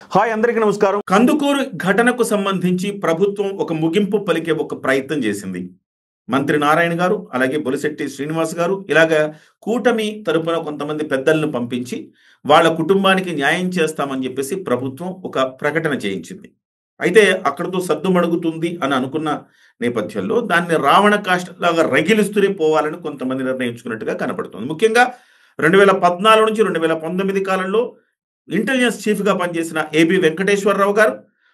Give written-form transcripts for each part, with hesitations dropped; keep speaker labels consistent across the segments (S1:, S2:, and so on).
S1: Hi అందరికీ నమస్కారం. కందుకూరు ఘటనకు సంబంధించి ప్రభుత్వం ఒక ముగింపు పలికే ఒక ప్రయత్నం చేసింది. మంత్రి నారాయణ గారు, అలాగే బొలిశెట్టి శ్రీనివాస్ గారు ఇలాగా కూటమి తరపున కొంతమంది పెద్దలను పంపించి వాళ్ళ కుటుంబానికి న్యాయం చేస్తామని చెప్పేసి ప్రభుత్వం ఒక ప్రకటన చేయించింది. అయితే అక్కడితో సద్దుమణుగుతుంది అని అనుకున్న నేపథ్యంలో దాన్ని రావణ కాష్టలాగా రగిలిస్తూనే పోవాలని కొంతమంది నిర్ణయించుకున్నట్టుగా కనపడుతుంది. ముఖ్యంగా 2014 నుంచి 2019 కాలంలో ఇంటెలిజెన్స్ చీఫ్గా పనిచేసిన ఏబి వెంకటేశ్వరరావు గారు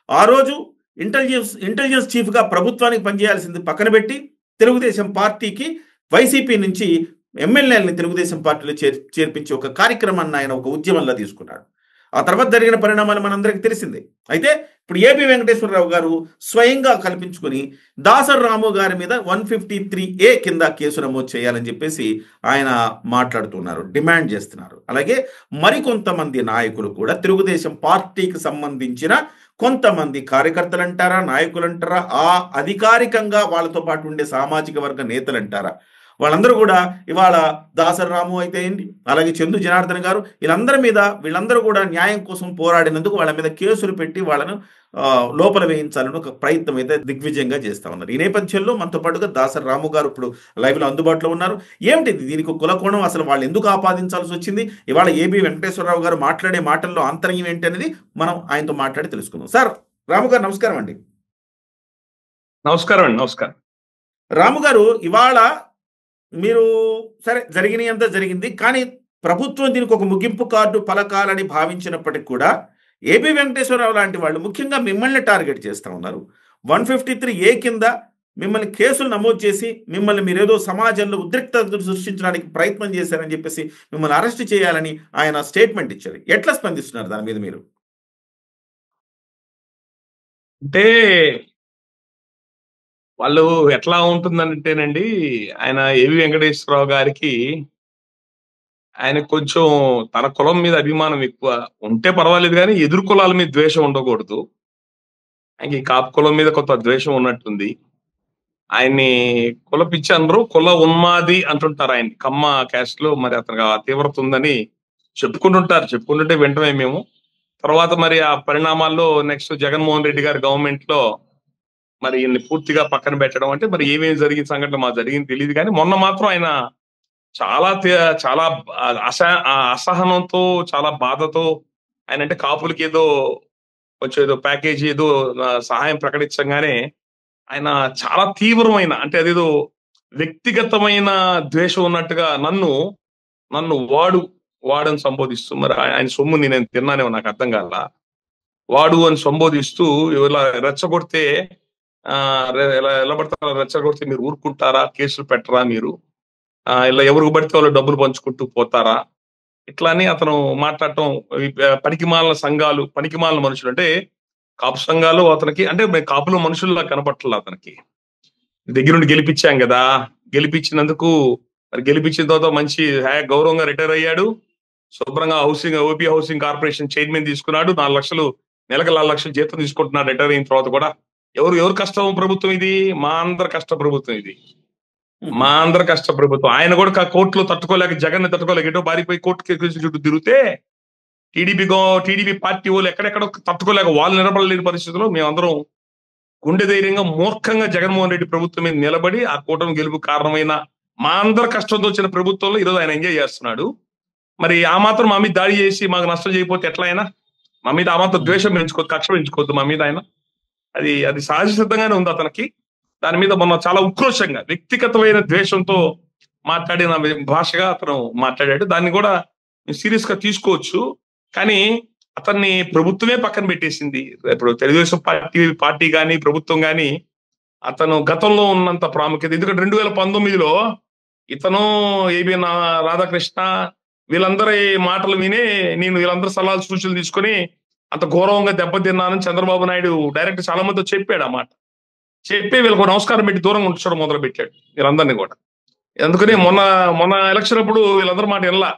S1: ఆ రోజు ఇంటెలిజెన్స్ చీఫ్గా ప్రభుత్వానికి పనిచేయాల్సింది పక్కన పెట్టి తెలుగుదేశం పార్టీకి వైసీపీ నుంచి ఎమ్మెల్యేలని తెలుగుదేశం పార్టీలో చేర్పించి ఒక కార్యక్రమాన్ని ఆయన ఒక ఉద్యమంలో తీసుకున్నాడు. ఆ తర్వాత జరిగిన పరిణామాలు మనందరికీ తెలిసిందే. అయితే ఇప్పుడు ఏబి వెంకటేశ్వరరావు గారు స్వయంగా కల్పించుకొని దాసర్ రాము గారి మీద 153A కింద కేసు నమోదు చేయాలని చెప్పేసి ఆయన మాట్లాడుతున్నారు, డిమాండ్ చేస్తున్నారు. అలాగే మరికొంతమంది నాయకులు కూడా తెలుగుదేశం పార్టీకి సంబంధించిన కొంతమంది కార్యకర్తలు అంటారా, నాయకులు అంటారా, ఆ అధికారికంగా వాళ్ళతో పాటు ఉండే సామాజిక వర్గ నేతలు అంటారా, వాళ్ళందరూ కూడా ఇవాళ దాసర్ రాము అయితే ఏంటి, అలాగే చందు జనార్దన్ గారు వీళ్ళందరూ కూడా న్యాయం కోసం పోరాడినందుకు వాళ్ళ మీద కేసులు పెట్టి వాళ్ళను లోపల వేయించాలని ఒక ప్రయత్నం అయితే దిగ్విజయంగా చేస్తా ఉన్నారు. ఈ నేపథ్యంలో మనతో పాటుగా దాసర్ రాము గారు ఇప్పుడు లైవ్లో అందుబాటులో ఉన్నారు. ఏమిటిది దీనికి కులకోణం, అసలు వాళ్ళు ఎందుకు ఆపాదించాల్సి వచ్చింది, ఇవాళ ఏబి వెంకటేశ్వరరావు గారు మాట్లాడే మాటల్లో ఆంతర్యం ఏంటి అనేది మనం ఆయనతో మాట్లాడి తెలుసుకుందాం. సార్ రాము గారు నమస్కారం అండి.
S2: నమస్కారం.
S1: రాము గారు, ఇవాళ మీరు సరే జరిగినంత జరిగింది, కానీ ప్రభుత్వం దీనికి ఒక ముగింపు కార్డు పలకాలని భావించినప్పటికి కూడా ఏబి వెంకటేశ్వరరావు లాంటి వాళ్ళు ముఖ్యంగా మిమ్మల్ని టార్గెట్ చేస్తూ ఉన్నారు. 153A కింద మిమ్మల్ని కేసులు నమోదు చేసి మిమ్మల్ని మీరేదో సమాజంలో ఉద్రిక్తత సృష్టించడానికి ప్రయత్నం చేశారని చెప్పేసి మిమ్మల్ని అరెస్ట్ చేయాలని ఆయన స్టేట్మెంట్ ఇచ్చారు. ఎట్లా స్పందిస్తున్నారు దాని మీద మీరు?
S2: అంటే వాళ్ళు ఎట్లా ఉంటుందంటేనండి, ఆయన ఏవి వెంకటేశ్వరరావు గారికి ఆయన కొంచెం తన కులం మీద అభిమానం ఎక్కువ ఉంటే పర్వాలేదు, కానీ ఎదురు కులాల మీద ద్వేషం ఉండకూడదు. ఆయనకి కాపు కులం మీద కొంత ద్వేషం ఉన్నట్టుంది. ఆయన్ని కుల పిచ్చి అనరు, కుల ఉన్మాది అంటుంటారు. ఆయన కమ్మ క్యాస్ట్ లో మరి అతనికి ఆ తీవ్రత ఉందని చెప్పుకుంటుంటే వింటమే మేము. తర్వాత మరి ఆ పరిణామాల్లో నెక్స్ట్ జగన్మోహన్ రెడ్డి గారి గవర్నమెంట్ లో మరి ఈయన్ని పూర్తిగా పక్కన పెట్టడం, అంటే మరి ఏమేమి జరిగిన సంఘటన మాకు జరిగింది తెలియదు, కానీ మొన్న మాత్రం ఆయన చాలా అసహనంతో, చాలా బాధతో ఆయన అంటే కాపులకి కొంచెం ఏదో ప్యాకేజీ సహాయం ప్రకటించగానే ఆయన చాలా తీవ్రమైన, అంటే అదేదో వ్యక్తిగతమైన ద్వేషం ఉన్నట్టుగా నన్ను వాడని సంబోధిస్తూ, మరి ఆయన సొమ్ముని నేను తిన్నానేమో నాకు అర్థం కాల, వాడు అని సంబోధిస్తూ ఇలా రెచ్చగొడితే ఎలా పడతారా, రెచ్చగొడితే మీరు ఊరుకుంటారా, కేసులు పెట్టరా, మీరు ఇలా ఎవరికి పడితే వాళ్ళు డబ్బులు పంచుకుంటూ పోతారా, ఇట్లా అని అతను మాట్లాడటం. పనికిమాలిన సంఘాలు, పనికిమాలిన మనుషులు, అంటే కాపు సంఘాలు అతనికి, అంటే కాపులో మనుషుల్లా కనపట్ల అతనికి. దగ్గరుండి గెలిపించాం కదా, గెలిపించినందుకు మరి గెలిపించిన తర్వాత మంచి గౌరవంగా రిటైర్ అయ్యాడు, శుభ్రంగా ఓపీ హౌసింగ్ కార్పొరేషన్ చైర్మన్ తీసుకున్నాడు, 4 లక్షలు నెలకు 4 లక్షలు జీతం తీసుకుంటున్నాడు రిటైర్ అయిన తర్వాత కూడా. ఎవరు కష్టం ప్రభుత్వం ఇది? మా అందరి కష్ట ప్రభుత్వం ఇది, మా అందరి కష్ట ప్రభుత్వం. ఆయన కూడా కోర్టులో తట్టుకోలేక, జగన్ తట్టుకోలేక ఎటో పారిపోయి కోర్టు కేసు చుట్టూ తిరిగితే టీడీపీ పార్టీ వాళ్ళు ఎక్కడెక్కడ తట్టుకోలేక వాళ్ళు నిలబడలేని పరిస్థితుల్లో మేమందరం గుండె ధైర్యంగా మూర్ఖంగా జగన్మోహన్ రెడ్డి ప్రభుత్వం మీద నిలబడి ఆ కూటమి గెలుపు కారణమైన మా అందరి కష్టంతో వచ్చిన ప్రభుత్వంలో ఈరోజు ఆయన ఎంజాయ్ చేస్తున్నాడు. మరి ఆ మాత్రం మా మీద దాడి చేసి మాకు నష్టం చేయకపోతే ఎట్లా? అయినా మా మీద ఆ మాత్రం ద్వేషం పెంచుకోవద్దు, కక్ష పెంచుకోవద్దు మా మీద. ఆయన అది సహజ సిద్ధంగానే ఉంది అతనికి. దాని మీద మొన్న చాలా ఉక్రోషంగా వ్యక్తిగతమైన ద్వేషంతో మాట్లాడిన భాషగా అతను మాట్లాడాడు. దాన్ని కూడా సీరియస్ గా తీసుకోవచ్చు, కానీ అతన్ని ప్రభుత్వమే పక్కన పెట్టేసింది. ఇప్పుడు తెలుగుదేశం పార్టీ కానీ ప్రభుత్వం కానీ అతను గతంలో ఉన్నంత ప్రాముఖ్యత, ఎందుకంటే 2019లో ఇతను ఏబి రాధాకృష్ణ వీళ్ళందరి మాటలు వినే నేను వీళ్ళందరూ సలహాలు సూచనలు తీసుకొని అంత గౌరవంగా దెబ్బతిన్నానని చంద్రబాబు నాయుడు డైరెక్ట్ చాలా మందితో చెప్పాడు. ఆ మాట చెప్పి వీళ్ళకు నమస్కారం పెట్టి దూరంగా ఉంచడం మొదలు పెట్టాడు వీళ్ళందరినీ కూడా. అందుకని మొన్న ఎలక్షన్ అప్పుడు వీళ్ళందరి మాట ఎలా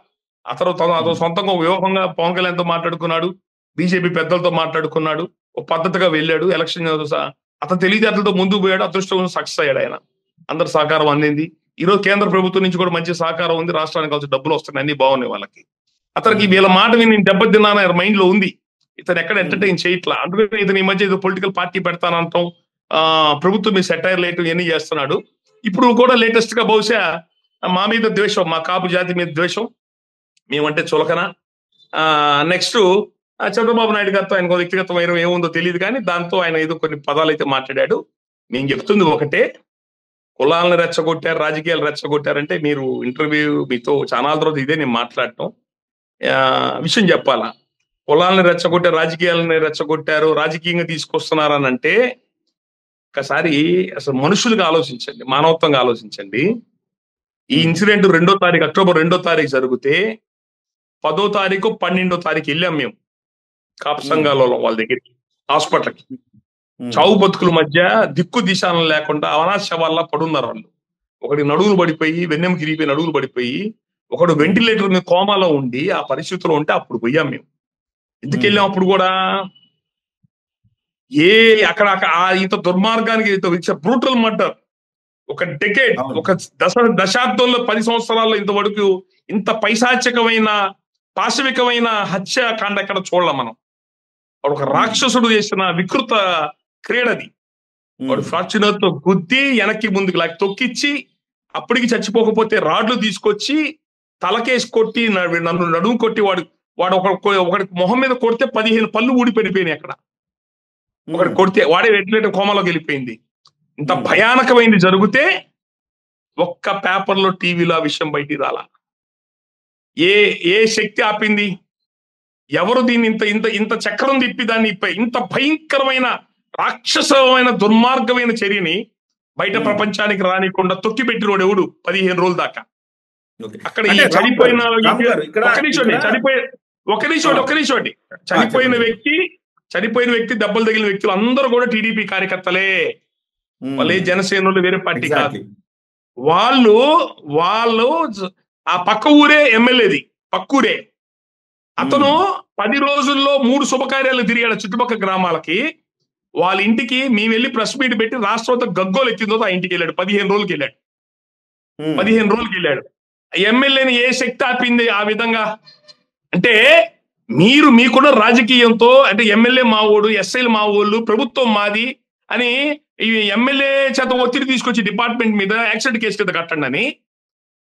S2: అతను సొంతంగా వ్యూహంగా పవన్ కళ్యాణ్తో మాట్లాడుకున్నాడు, బీజేపీ పెద్దలతో మాట్లాడుకున్నాడు, ఒక పద్ధతిగా వెళ్ళాడు ఎలక్షన్. అతను తెలివితేటలతో ముందుకు పోయాడు, అదృష్టం సక్సెస్ అయ్యాడు ఆయన. అందరి సహకారం అందింది. ఈరోజు కేంద్ర ప్రభుత్వం నుంచి కూడా మంచి సహకారం ఉంది, రాష్ట్రానికి కావాల్సిన డబ్బులు వస్తున్నాయి, అన్ని బాగున్నాయి వాళ్ళకి. అతనికి వీళ్ళ మాట విని నేను దెబ్బతిన్నాను మైండ్ లో ఉంది. ఇతను ఎక్కడ ఎంటర్టైన్ చేయట్లా. అందుకని ఇతను ఈ మధ్య ఏదో పొలిటికల్ పార్టీ పెడతానంటాం, ప్రభుత్వం మీద సెటైర్ లేయటం ఇవన్నీ చేస్తున్నాడు. ఇప్పుడు కూడా లేటెస్ట్ గా బహుశా మా మీద ద్వేషం, మా కాపు జాతి మీద ద్వేషం, మేమంటే చులకన. నెక్స్ట్ చంద్రబాబు నాయుడు గారితో ఆయన వ్యక్తిగత వైరం ఏముందో తెలియదు, కానీ దాంతో ఆయన ఏదో కొన్ని పదాలు అయితే మాట్లాడాడు. నేను చెప్తుంది ఒకటే, కులాలను రెచ్చగొట్టారు, రాజకీయాలు రెచ్చగొట్టారంటే మీరు ఇంటర్వ్యూ మీతో చాలా తర్వాత ఇదే నేను మాట్లాడటం విషయం చెప్పాలా. కులాలను రెచ్చగొట్టారు, రాజకీయాలను రెచ్చగొట్టారు, రాజకీయంగా తీసుకొస్తున్నారని అంటే ఒకసారి అసలు మనుషులుగా ఆలోచించండి, మానవత్వంగా ఆలోచించండి. ఈ ఇన్సిడెంట్ అక్టోబర్ 2వ తారీఖు జరిగితే 10వ తారీఖు 12వ తారీఖు వెళ్ళాం మేము కాపు సంఘాలలో వాళ్ళ దగ్గరికి, హాస్పిటల్కి. చావు బతుకుల మధ్య దిక్కు దిశానం లేకుండా అనాశ వల్ల పడున్నారు వాళ్ళు. ఒకటి నడువులు పడిపోయి, వెన్నెం కిరిగిపోయి నడువులు పడిపోయి, ఒకడు వెంటిలేటర్ మీద కోమాలో ఉండి ఆ పరిస్థితిలో ఉంటే అప్పుడు పోయాం మేము. ఎందుకు వెళ్ళాం అప్పుడు కూడా? అక్కడ ఇంత దుర్మార్గానికి బ్రూటల్ మర్డర్, ఒక డెకేడ్, ఒక దశాబ్దంలో 10 సంవత్సరాల్లో ఇంతవరకు ఇంత పైశాచికమైన పాశవికమైన హత్యాకాండ ఎక్కడ చూడలేం మనం. వాడు ఒక రాక్షసుడు చేసిన వికృత క్రీడది. వాడు ఫార్చునర్ తో గుద్ది వెనక్కి ముందుకు లాగి తొక్కిచ్చి, అప్పటికి చచ్చిపోకపోతే రాడ్లు తీసుకొచ్చి తలకేసి కొట్టి, నన్ను నడుము కొట్టి, వాడు ఒకటి మొహం మీద కొడితే 15 పళ్ళు ఊడి పడిపోయినాయి అక్కడ. ఒకటి కొడితే వాడే వెంటిలేటర్ కోమాలోకి వెళ్ళిపోయింది. ఇంత భయానకమైంది జరిగితే ఒక్క పేపర్లో, టీవీలో ఆ విషయం బయటికి రాలా. ఏ శక్తి ఆపింది? ఎవరు దీన్ని ఇంత చక్రం తిప్పి దాన్ని ఇంత భయంకరమైన రాక్షసమైన దుర్మార్గమైన చర్యని బయట ప్రపంచానికి రానికుండా తొక్కి పెట్టినోడు ఎవడు 15 రోజుల దాకా? అక్కడ ఈ చనిపోయిన చనిపోయిన వ్యక్తి దెబ్బలు తగిలిన వ్యక్తులు అందరూ కూడా టీడీపీ కార్యకర్తలే. వాళ్ళే జనసేనలు, వేరే పార్టీ కాదు. వాళ్ళు ఆ పక్క ఊరే ఎమ్మెల్యేది, పక్కూరే. అతను 10 రోజుల్లో 3 శుభకార్యాలు తిరిగాడు చుట్టుపక్కల గ్రామాలకి. వాళ్ళ ఇంటికి మేము వెళ్ళి ప్రెస్ మీట్ పెట్టి రాష్ట్రంతో గగ్గోలు ఎత్తిందో ఆ ఇంటికి వెళ్ళాడు. 15 రోజులకి వెళ్ళాడు. ఎమ్మెల్యేని ఏ శక్తి ఆపింది ఆ విధంగా? అంటే మీకున్న రాజకీయంతో, అంటే ఎమ్మెల్యే మావోడు, ఎస్ఐలు మావోళ్ళు, ప్రభుత్వం మాది అని ఈ ఎమ్మెల్యే చేత ఒత్తిడి తీసుకొచ్చి డిపార్ట్మెంట్ మీద యాక్సిడెంట్ కేసు కింద కట్టండి అని,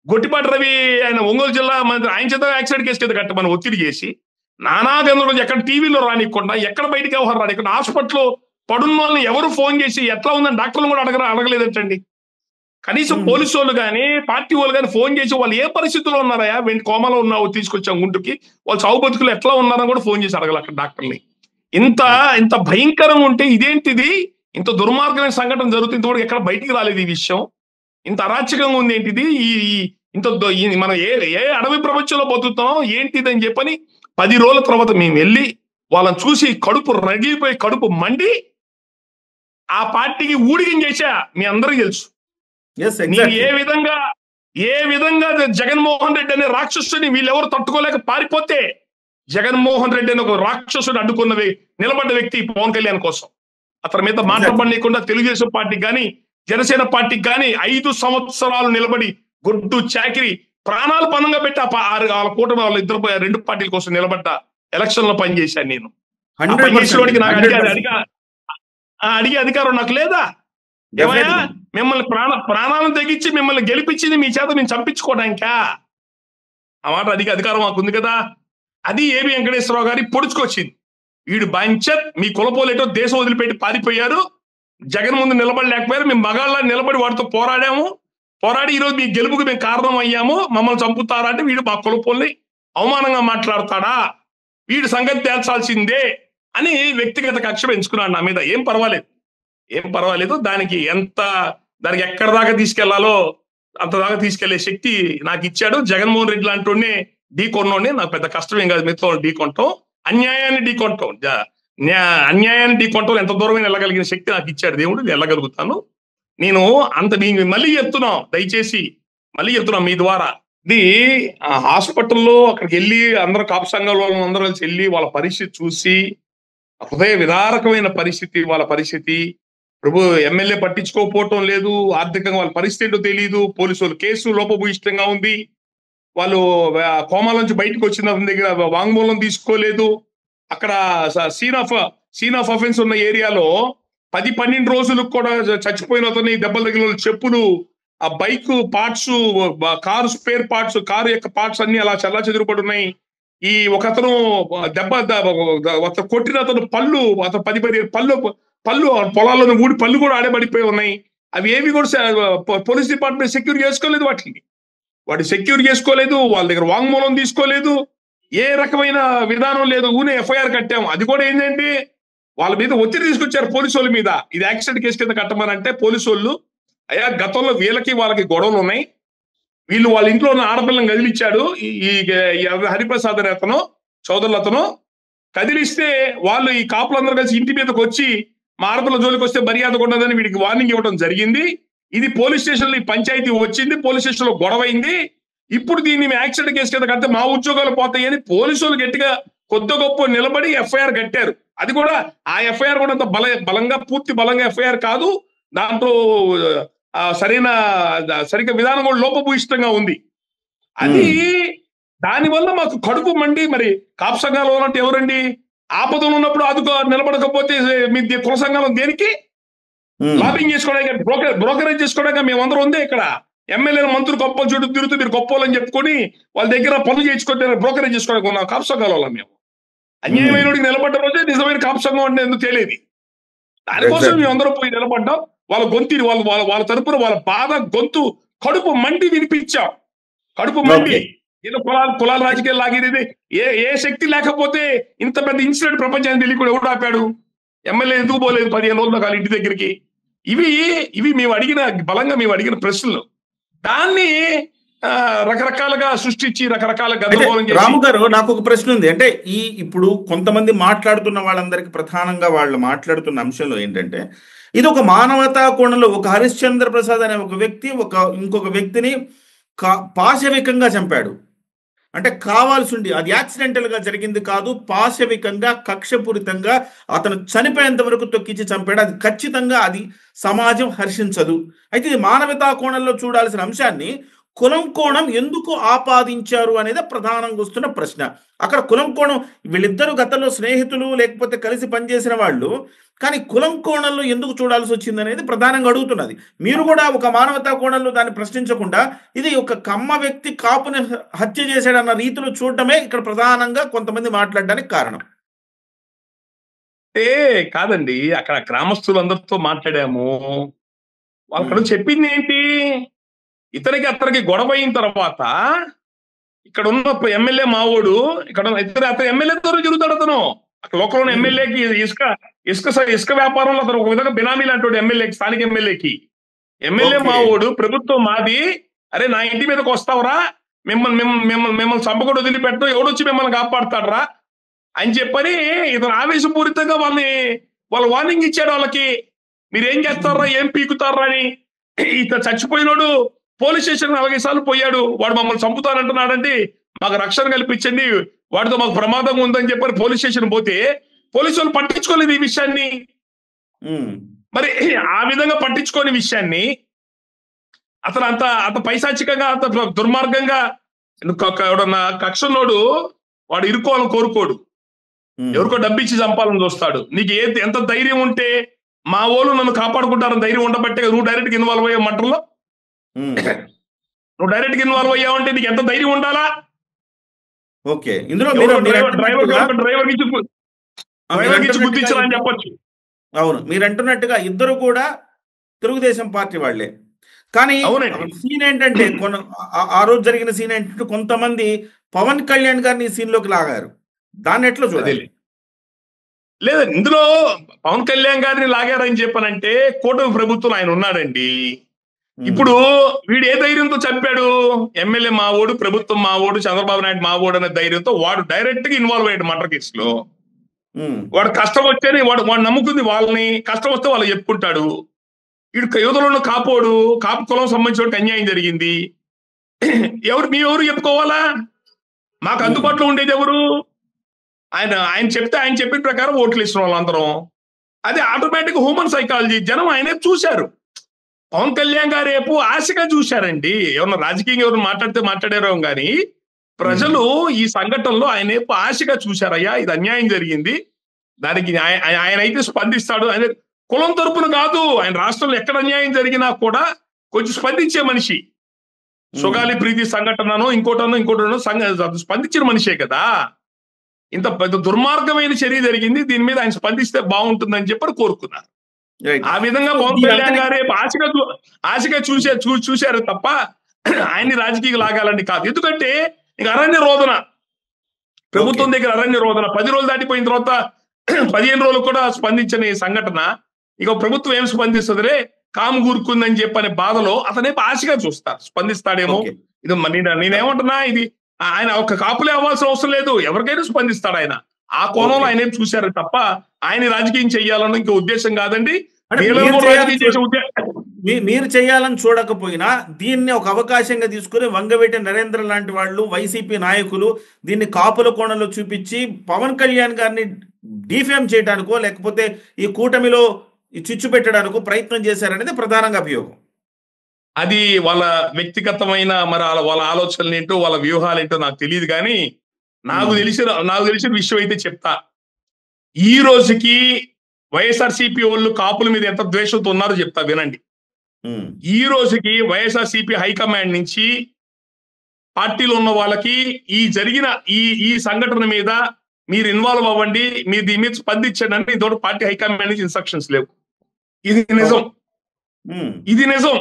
S2: గొట్టిపాటి రవి ఆయన ఒంగోలు జిల్లా మంత్రి, ఆయన చేత యాక్సిడెంట్ కేసు కింద కట్టమని ఒత్తిడి చేసి, నానా గందరగోళం, ఎక్కడ టీవీలో రానికుండా, ఎక్కడ బయటికి వ్యవహారం రానికుండా, హాస్పిటల్లో పడున్న వాళ్ళని ఎవరు ఫోన్ చేసి ఎట్లా ఉందని డాక్టర్లు కూడా అడగలేదంటండి. కనీసం పోలీసు వాళ్ళు కానీ, పార్టీ వాళ్ళు కానీ ఫోన్ చేసి వాళ్ళు ఏ పరిస్థితుల్లో ఉన్నారయా, కోమాలో ఉన్నావు తీసుకొచ్చాం గుంటుకి, వాళ్ళు చావు బతుకులు ఎట్లా ఉన్నారని కూడా ఫోన్ చేసి అడగల అక్కడ డాక్టర్ని. ఇంత భయంకరంగా ఉంటే ఇదేంటిది? ఇంత దుర్మార్గమైన సంఘటన జరుగుతుంది, ఇంతవరకు ఎక్కడ బయటికి రాలేదు ఈ విషయం. ఇంత అరాచకంగా ఉంది ఏంటిది? మనం ఏ అడవి ప్రపంచంలో బతుకుతాం ఏంటిది అని చెప్పని 10 రోజుల తర్వాత మేము వెళ్ళి వాళ్ళని చూసి కడుపు రగిలిపోయి, కడుపు మండి ఆ పార్టీకి ఊడిగం చేశా. మీ అందరికీ తెలుసు ఏ విధంగా జగన్మోహన్ రెడ్డి అనే రాక్షసుని వీళ్ళెవరు తట్టుకోలేక పారిపోతే, జగన్మోహన్ రెడ్డి అని ఒక రాక్షసుడు అడ్డుకున్నది నిలబడ్డ వ్యక్తి పవన్ కళ్యాణ్ కోసం. అతని మీద మాట్లాడకుండా తెలుగుదేశం పార్టీకి కానీ, జనసేన పార్టీకి కానీ 5 సంవత్సరాలు నిలబడి గొడ్డు చాకిరి ప్రాణాలు పనంగా పెట్టి వాళ్ళ కూటమి వాళ్ళ 2 పార్టీల కోసం నిలబడ్డ ఎలక్షన్ లో పనిచేశాను నేను. పనిచేసేవాడికి నాకు అడిగే అధికారం నాకు లేదా? ఏమయ్యా, మిమ్మల్ని ప్రాణాలను తెగించి మిమ్మల్ని గెలిపించింది మీ చేత మేము చంపించుకోవడానికా? ఆ మాట అధికారం మాకుంది కదా. అది ఏబి వెంకటేశ్వరరావు గారి పొడుచుకొచ్చింది. వీడు బాంచత్, మీ కులపోలేటో దేశం వదిలిపెట్టి పారిపోయారు, జగన్ ముందు నిలబడలేకపోయారు, మేము మగాళ్ళ నిలబడి వాడితో పోరాడి ఈరోజు మీ గెలుపుకు మేము కారణం అయ్యాము, మమ్మల్ని చంపుతారా అంటే వీడు మా కులపోల్ని అవమానంగా మాట్లాడతాడా? వీడు సంగతి తేల్చాల్సిందే అని వ్యక్తిగత కక్ష పెంచుకున్నాడు నా మీద. ఏం పర్వాలేదు, దానికి ఎక్కడ దాకా తీసుకెళ్లాలో అంత దాకా తీసుకెళ్లే శక్తి నాకు ఇచ్చాడు. జగన్మోహన్ రెడ్డి లాంటి ఢీ కొన్నోడిని నాకు పెద్ద కష్టమేం కాదు. మిగతా ఢీ కొంటాం, అన్యాయాన్ని ఢీ కొంటాం, ఎంత దూరమైన వెళ్ళగలిగిన శక్తి నాకు ఇచ్చాడు దేవుడు. నేను వెళ్ళగలుగుతాను. నేను మళ్ళీ చెప్తున్నాం, దయచేసి మళ్ళీ చెప్తున్నాం మీ ద్వారా, ఇది హాస్పిటల్లో అక్కడికి వెళ్ళి అందరూ కాపు సంఘాల అందరూ కలిసి వెళ్ళి వాళ్ళ పరిస్థితి చూసి, హృదయ విదారకమైన పరిస్థితి వాళ్ళ పరిస్థితి. ఎమ్మెల్యే పట్టించుకోకపోవటం లేదు, ఆర్థికంగా వాళ్ళ పరిస్థితి ఏంటో తెలియదు, పోలీసు వాళ్ళు కేసు లోపభూయిష్టంగా ఉంది, వాళ్ళు కోమాల నుంచి బయటకు వచ్చిన దగ్గర వాంగ్మూలం తీసుకోలేదు, అక్కడ సీన్ ఆఫ్ అఫెన్స్ ఉన్న ఏరియాలో 10-12 రోజులకు కూడా చచ్చిపోయిన అతని దెబ్బలు తగిలిన చెప్పులు, ఆ bike parts, car spare parts, car యొక్క పార్ట్స్ అన్ని అలా చల్లా చెదిరిపడి ఉన్నాయి. ఈ ఒకతను అతను కొట్టిన అతను పళ్ళు, అతను 10-15 పళ్ళు పొలాలను ఊడి పళ్ళు కూడా ఆడే పడిపోయి ఉన్నాయి. అవి ఏవి కూడా పోలీస్ డిపార్ట్మెంట్ సెక్యూర్ చేసుకోలేదు. వాడు సెక్యూర్ చేసుకోలేదు, వాళ్ళ దగ్గర వాంగ్మూలం తీసుకోలేదు, ఏ రకమైన విధానం లేదు. ఊనే ఎఫ్ఐఆర్ కట్టాము. అది కూడా ఏంటంటే వాళ్ళ మీద ఒత్తిడి తీసుకొచ్చారు పోలీసు వాళ్ళ మీద. ఇది యాక్సిడెంట్ కేసు కింద కట్టమనంటే పోలీసు వాళ్ళు, అయ్యా గతంలో వీళ్ళకి వాళ్ళకి గొడవలు ఉన్నాయి, వీళ్ళు వాళ్ళ ఇంట్లో ఉన్న ఆడపిల్లని కదిలిచ్చాడు ఈ హరిప్రసాద్ అనే అతను, సోదరులు అతను కదిలిస్తే వాళ్ళు ఈ కాపులందరూ కలిసి ఇంటి మీదకి వచ్చి మా ఆడపిల్ల జోలికి వస్తే మర్యాద ఉండదని వీడికి వార్నింగ్ ఇవ్వడం జరిగింది. ఇది పోలీస్ స్టేషన్ లో ఈ పంచాయతీ వచ్చింది, పోలీస్ స్టేషన్ లో గొడవ అయింది. ఇప్పుడు దీన్ని యాక్సిడెంట్ కేసు కింద కడితే మా ఉద్యోగాలు పోతాయని పోలీసు వాళ్ళు గట్టిగా కొద్ది గొప్ప నిలబడి ఎఫ్ఐఆర్ కట్టారు. అది కూడా ఆ ఎఫ్ఐఆర్ కూడా అంత బలంగా పూర్తి బలంగా ఎఫ్ఐఆర్ కాదు. దాంట్లో సరిగ్గా విధానం కూడా లోపభూయిష్టంగా ఉంది. అది దానివల్ల మాకు కడుపు మండి, మరి కాపు సంఘాలు అంటే ఎవరండి? ఆపదలు ఉన్నప్పుడు అదుకో నిలబడకపోతే మీ కుల సంఘాలు దేనికి? లాబింగ్ చేసుకోవడానికి, బ్రోకరేజ్ చేసుకోవడానికి మేమందరం ఉందే ఇక్కడ. ఎమ్మెల్యేల మంత్రులు గొప్పలు చుట్టూ తిరుగుతూ మీరు గొప్పలని చెప్పుకొని వాళ్ళ దగ్గర పనులు చేయించుకుంటే బ్రోకరేజ్ చేసుకోవడానికి ఉన్నాం కాపు సంఘాల వల్ల. మేము అన్యాయమైన నిలబడ్డ రోజే నిజమైన కాపు సంఘం అంటే ఎందుకు తెలియదు. దానికోసం మేము అందరం పోయి నిలబడ్డాం. వాళ్ళ గొంతుని వాళ్ళ తరపున వాళ్ళ బాధ గొంతు కడుపు మండి వినిపించాం. కడుపు మండి ఏదో కులాల రాజకీయాలు లాగేది. ఏ శక్తి లేకపోతే ఇంత పెద్ద ఇన్సిడెంట్ ప్రపంచానికి తెలియకుండా ఎవడు ఆపాడు? ఎమ్మెల్యే ఎందుకు పోలేదు 15 రోజుల కాలం ఇంటి దగ్గరికి? ఇవి మేము అడిగిన ప్రశ్నలు. దాన్ని రకరకాలుగా సృష్టించి రకరకాల గందరగోళం చేసి.
S1: రాము గారు, నాకు ఒక ప్రశ్న ఉంది. అంటే ఇప్పుడు కొంతమంది మాట్లాడుతున్న వాళ్ళందరికీ ప్రధానంగా వాళ్ళు మాట్లాడుతున్న అంశంలో ఏంటంటే, ఇది ఒక మానవతా కోణంలో ఒక హరిశ్చంద్ర ప్రసాద్ అనే ఒక వ్యక్తి ఇంకొక వ్యక్తిని పాశవికంగా చంపాడు. అంటే కావాల్సి ఉండి, అది యాక్సిడెంటల్ గా జరిగింది కాదు, పాశవికంగా కక్షపూరితంగా అతను చనిపోయేంత వరకు తొక్కించి చంపాడు. అది ఖచ్చితంగా అది సమాజం హర్షించదు. అయితే ఇది మానవతా కోణంలో చూడాల్సిన అంశాన్ని కులం కోణం ఎందుకు ఆపాదించారు అనేది ప్రధానంగా వస్తున్న ప్రశ్న. అక్కడ కులం కోణం, వీళ్ళిద్దరూ గతంలో స్నేహితులు లేకపోతే కలిసి పనిచేసిన వాళ్ళు, కానీ కులం కోణంలో ఎందుకు చూడాల్సి వచ్చింది అనేది ప్రధానంగా అడుగుతున్నది. మీరు కూడా ఒక మానవతా కోణంలో దాన్ని ప్రశ్నించకుండా ఇది ఒక కమ్మ వ్యక్తి కాపుని హత్య చేశాడన్న రీతిలో చూడటమే ఇక్కడ ప్రధానంగా కొంతమంది మాట్లాడడానికి కారణం.
S2: కాదండి, అక్కడ గ్రామస్తులందరితో మాట్లాడాము. వాళ్ళు చెప్పింది ఏంటి? అతనికి గొడవ అయిన తర్వాత ఇక్కడ ఉన్న ఎమ్మెల్యే మావోడు, ఇక్కడ అతను ఎమ్మెల్యేతో తిరుగుతాడు. అతను అక్కడ లోకల్ ఎమ్మెల్యేకి ఇసుక వ్యాపారంలో అతను ఒక విధంగా బినామీలు అంటాడు ఎమ్మెల్యేకి, స్థానిక ఎమ్మెల్యేకి. ఎమ్మెల్యే మావోడు ప్రభుత్వం మాది, అరే నా ఇంటి మీదకి వస్తావురా, మిమ్మల్ని చంపకుండా వదిలిపెట్టడం, ఎవడొచ్చి మిమ్మల్ని కాపాడుతాడరా అని చెప్పని ఇతను ఆవేశపూరితంగా వాళ్ళ వార్నింగ్ ఇచ్చాడు. వాళ్ళకి మీరేం చేస్తారా, ఏం పీకుతారా అని. ఇతను చచ్చిపోయినాడు పోలీస్ స్టేషన్ 40 సార్లు పోయాడు. వాడు మమ్మల్ని చంపుతానంటున్నాడంటే మాకు రక్షణ కల్పించండి, వాడితో మాకు ప్రమాదం ఉందని చెప్పని పోలీస్ స్టేషన్ పోతే పోలీసు వాళ్ళు పట్టించుకోలేదు ఈ విషయాన్ని. మరి ఆ విధంగా పట్టించుకోని విషయాన్ని అతను అంత పైశాచికంగా, అంత దుర్మార్గంగా ఎవడన్నా కక్షన్నోడు వాడు ఇరుకోవాలని కోరుకోడు, ఎవరికో డబ్బిచ్చి చంపాలని చూస్తాడు. నీకు ఎంత ధైర్యం ఉంటే మా వాళ్ళు నన్ను కాపాడుకుంటారని ధైర్యం ఉండబట్టే నువ్వు డైరెక్ట్ గా ఇన్వాల్వ్ అయ్యే మంటల్లో. నువ్వు డైరెక్ట్ గా ఇన్వాల్వ్ అయ్యావంటే నీకు ఎంత ధైర్యం ఉండాలా?
S1: ఓకే, ఇందులో
S2: డ్రైవర్ ఇచ్చి గుర్తించాలని చెప్పొచ్చు.
S1: అవును, మీరు అంటున్నట్టుగా ఇద్దరు కూడా తెలుగుదేశం పార్టీ వాళ్లే. కానీ సీన్ ఏంటంటే ఆ రోజు జరిగిన సీన్ ఏంటంటే కొంతమంది పవన్ కళ్యాణ్ గారిని ఈ సీన్ లోకి లాగారు. దాన్ని ఎట్లా చూడాలి?
S2: లేదు, ఇందులో పవన్ కళ్యాణ్ గారిని లాగారని చెప్పానంటే కూటమి ప్రభుత్వం ఆయన ఉన్నాడండి. ఇప్పుడు వీడు ఏ ధైర్యంతో చంపాడు? ఎమ్మెల్యే మావోడు, ప్రభుత్వం మావోడు, చంద్రబాబు నాయుడు మావోడు అనే ధైర్యంతో వాడు డైరెక్ట్ గా ఇన్వాల్వ్ అయ్యాడు మర్డర్ కేసులో. వాడు కష్టం వచ్చేది వాడు నమ్ముకుంది వాళ్ళని, కష్టం వస్తే వాళ్ళు చెప్పుకుంటాడు. వీడు యువతలో కాపు కులం సంబంధించిన అన్యాయం జరిగింది, ఎవరు చెప్పుకోవాలా? మాకు అందుబాటులో ఉండేది ఎవరు? ఆయన చెప్పిన ప్రకారం ఓట్లు ఇస్తున్న వాళ్ళందరం. అది ఆటోమేటిక్ హ్యూమన్ సైకాలజీ. జనం ఆయనే చూశారు. పవన్ కళ్యాణ్ గారు రేపు ఆశగా చూశారండి. ఎవరన్నా రాజకీయంగా ఎవరు మాట్లాడారో కానీ ప్రజలు ఈ సంఘటనలో ఆయన ఆశగా చూశారయ్యా, ఇది అన్యాయం జరిగింది, దానికి ఆయన అయితే స్పందిస్తాడు. ఆయన కులం తరపున కాదు, ఆయన రాష్ట్రంలో ఎక్కడ అన్యాయం జరిగినా కూడా కొంచెం స్పందించే మనిషి. సుగాలి ప్రీతి సంఘటనను ఇంకోటనో స్పందించిన మనిషే కదా. ఇంత పెద్ద దుర్మార్గమైన చర్య జరిగింది, దీని మీద ఆయన స్పందిస్తే బాగుంటుందని చెప్పి కోరుకున్నారు. ఆ విధంగా పవన్ కళ్యాణ్ గారే ఆశగా చూశారు తప్ప ఆయన్ని రాజకీయ లాగాలని కాదు. ఎందుకంటే ఇక అరణ్య రోదన, ప్రభుత్వం దగ్గర అరణ్య రోదన 10 రోజులు దాటిపోయిన తర్వాత 15 రోజులు కూడా స్పందించని సంఘటన, ఇక ప్రభుత్వం ఏం స్పందిస్తుందిరే కాము కూరుకుందని చెప్పనే బాధలో అతనే ఆశగా చూస్తారు, స్పందిస్తాడేమో. ఇది నేనేమంటున్నా, ఇది ఆయన ఒక కాపులే అవ్వాల్సిన అవసరం లేదు, ఎవరికైనా స్పందిస్తాడు ఆయన. ఆ కోణంలో ఆయన ఏం చూశారు తప్ప ఆయన రాజకీయం చెయ్యాలన్న ఇంకో ఉద్దేశం కాదండి.
S1: మీరు చేయాలని చూడకపోయినా దీన్ని ఒక అవకాశంగా తీసుకుని వంగవీటి నరేంద్ర లాంటి వాళ్ళు, వైసీపీ నాయకులు దీన్ని కాపుల కోణంలో చూపించి పవన్ కళ్యాణ్ గారిని డిఫేమ్ చేయడానికో లేకపోతే ఈ కూటమిలో చిచ్చు పెట్టడానికో ప్రయత్నం చేశారనేది ప్రధానంగా అభియోగం.
S2: అది వాళ్ళ వ్యక్తిగతమైన మరి వాళ్ళ ఆలోచనలు ఏంటో వాళ్ళ వ్యూహాలు ఏంటో నాకు తెలియదు, కానీ నాకు తెలిసిన విషయం అయితే చెప్తా. ఈ రోజుకి వైఎస్ఆర్సీపీ వాళ్ళు కాపుల మీద ఎంత ద్వేషంతో ఉన్నారో చెప్తా వినండి. ఈ రోజుకి వైఎస్ఆర్సీపీ హైకమాండ్ నుంచి పార్టీలో ఉన్న వాళ్ళకి ఈ జరిగిన ఈ సంఘటన మీద మీరు ఇన్వాల్వ్ అవ్వండి, మీరు దీని మీద స్పందించండి అంటే ఇదొకటి పార్టీ హైకమాండ్ నుంచి ఇన్స్ట్రక్షన్స్ లేవు. ఇది నిజం.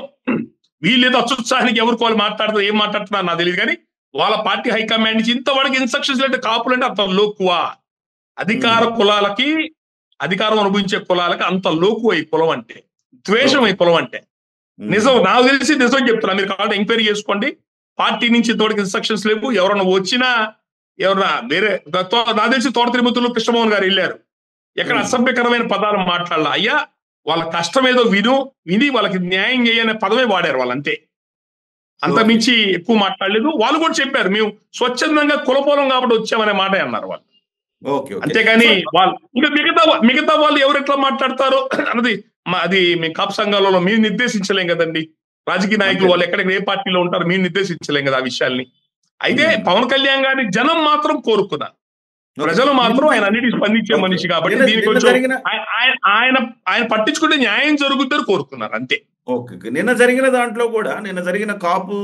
S2: వీళ్ళేదో అత్యుత్సాహానికి ఎవరికి వాళ్ళు మాట్లాడుతారు, ఏం మాట్లాడుతున్నారు నాకు తెలియదు, కానీ వాళ్ళ పార్టీ హైకమాండ్ నుంచి ఇంతవరకు ఇన్స్ట్రక్షన్స్ అంటే కాపులు అంటే అంత లోకువ. అధికార కులాలకి, అధికారం అనుభవించే కులాలకి అంత లోకువ ఈ కులం అంటే, ద్వేషం ఈ కులం అంటే. నిజం, నాకు తెలిసి నిజం చెప్తున్నా, మీరు కావాలంటే ఎంక్వైరీ చేసుకోండి. పార్టీ నుంచి ఇంతవరకు ఇన్స్ట్రక్షన్స్ లేవు. ఎవరన్నా వచ్చినా వేరే నాకు తెలిసి తోట తిరుమతులు కృష్ణమోహన్ గారు వెళ్ళారు, ఎక్కడ అసభ్యకరమైన పదాలు మాట్లాడాల, అయ్యా వాళ్ళ కష్టం ఏదో విని వాళ్ళకి న్యాయం చేయనే పదమే వాడారు వాళ్ళు, అంతే. అంత మించి ఎక్కువ మాట్లాడలేదు. వాళ్ళు కూడా చెప్పారు మేము స్వచ్ఛందంగా కులపోలం కాబట్టి వచ్చామనే మాట అన్నారు వాళ్ళు. అంతేగాని వాళ్ళు ఇంకా మిగతా వాళ్ళు ఎవరు ఎట్లా మాట్లాడతారో అన్నది అది మేము కాపు సంఘాలలో మీరు నిర్దేశించలేం కదండి. రాజకీయ నాయకులు వాళ్ళు ఎక్కడికి ఏ పార్టీలో ఉంటారు మీరు నిర్దేశించలేం కదా ఆ విషయాల్ని. అయితే పవన్ కళ్యాణ్ గారిని జనం మాత్రం కోరుకున్నారు, ప్రజలు మాత్రం ఆయన అన్నిటికీ స్పందించే మనిషి కాబట్టి దీనికి కొంచెం ఆయన పట్టించుకుంటే న్యాయం జరుగుతుందని కోరుకున్నారు, అంతే.
S1: ఓకే, నిన్న జరిగిన దాంట్లో కూడా, నిన్న జరిగిన కాపు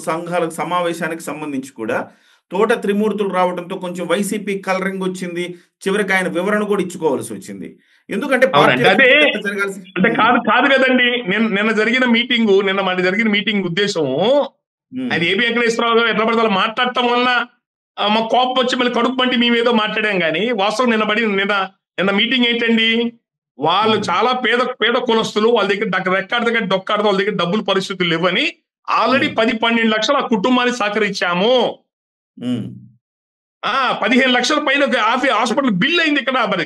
S1: సంఘాల సమావేశానికి సంబంధించి కూడా తోట త్రిమూర్తులు రావడంతో కొంచెం వైసీపీ కలరింగ్ వచ్చింది. చివరికి ఆయన వివరణ కూడా ఇచ్చుకోవాల్సి వచ్చింది. ఎందుకంటే
S2: అంటే కాదు కదండి. నిన్న జరిగిన మీటింగ్ ఉద్దేశం ఆయన ఏబి వెంకటేశ్వరరావు గారు ఎట్లా పడతా మాట్లాడటం వల్ల మా కోపం వచ్చి మళ్ళీ కడుపు పంటి మీ మీద మాట్లాడాం, కానీ వాస్తవం నిన్న మీటింగ్ ఏంటండి, వాళ్ళు చాలా పేద కులస్తులు, వాళ్ళ దగ్గర రెక్కాడితే డొక్కాడితే వాళ్ళ దగ్గర డబ్బులు పరిస్థితులు లేవని ఆల్రెడీ 10-12 లక్షలు ఆ కుటుంబానికి సహకరించాము. 15 లక్షల పైన హాస్పిటల్ బిల్ అయింది ఇక్కడ. మరి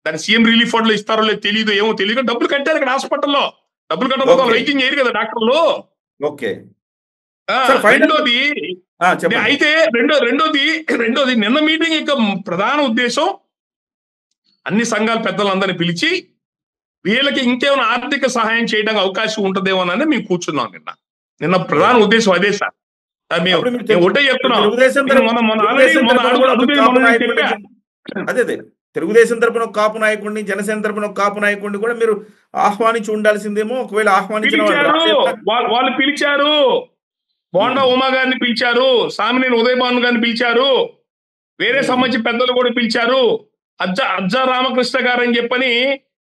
S2: దాని సీఎం రిలీఫ్ ఫండ్ లో ఇస్తారో లేదు తెలియదు, ఏమో తెలియదు, డబ్బులు కట్టారు ఇక్కడ హాస్పిటల్లో. డబ్బులు కట్టకపోతే వైద్యం చేయరు కదా డాక్టర్లు. రెండోది నిన్న మీటింగ్ యొక్క ప్రధాన ఉద్దేశం అన్ని సంఘాల పెద్దలందరినీ పిలిచి వీళ్ళకి ఇంకేమైనా ఆర్థిక సహాయం చేయడానికి అవకాశం ఉంటుందేమో అని మేము కూర్చున్నాం. నిన్న ప్రధాన ఉద్దేశం అదే సార్. ఒకటే చెప్తున్నాం,
S1: తెలుగుదేశం తరపున ఒక కాపు నాయకుడిని, జనసేన తరపున ఒక కాపు నాయకుడిని కూడా మీరు ఆహ్వానించి ఉండాల్సిందేమో. ఒకవేళ ఆహ్వానించిన
S2: వాళ్ళు పిలిచారు, బోండా ఉమా గారిని పిలిచారు, సామినేని ఉదయ్ భాను గారిని పిలిచారు, వేరే సంబంధించి పెద్దలు కూడా పిలిచారు. అజ్జా రామకృష్ణ గారు అని చెప్పని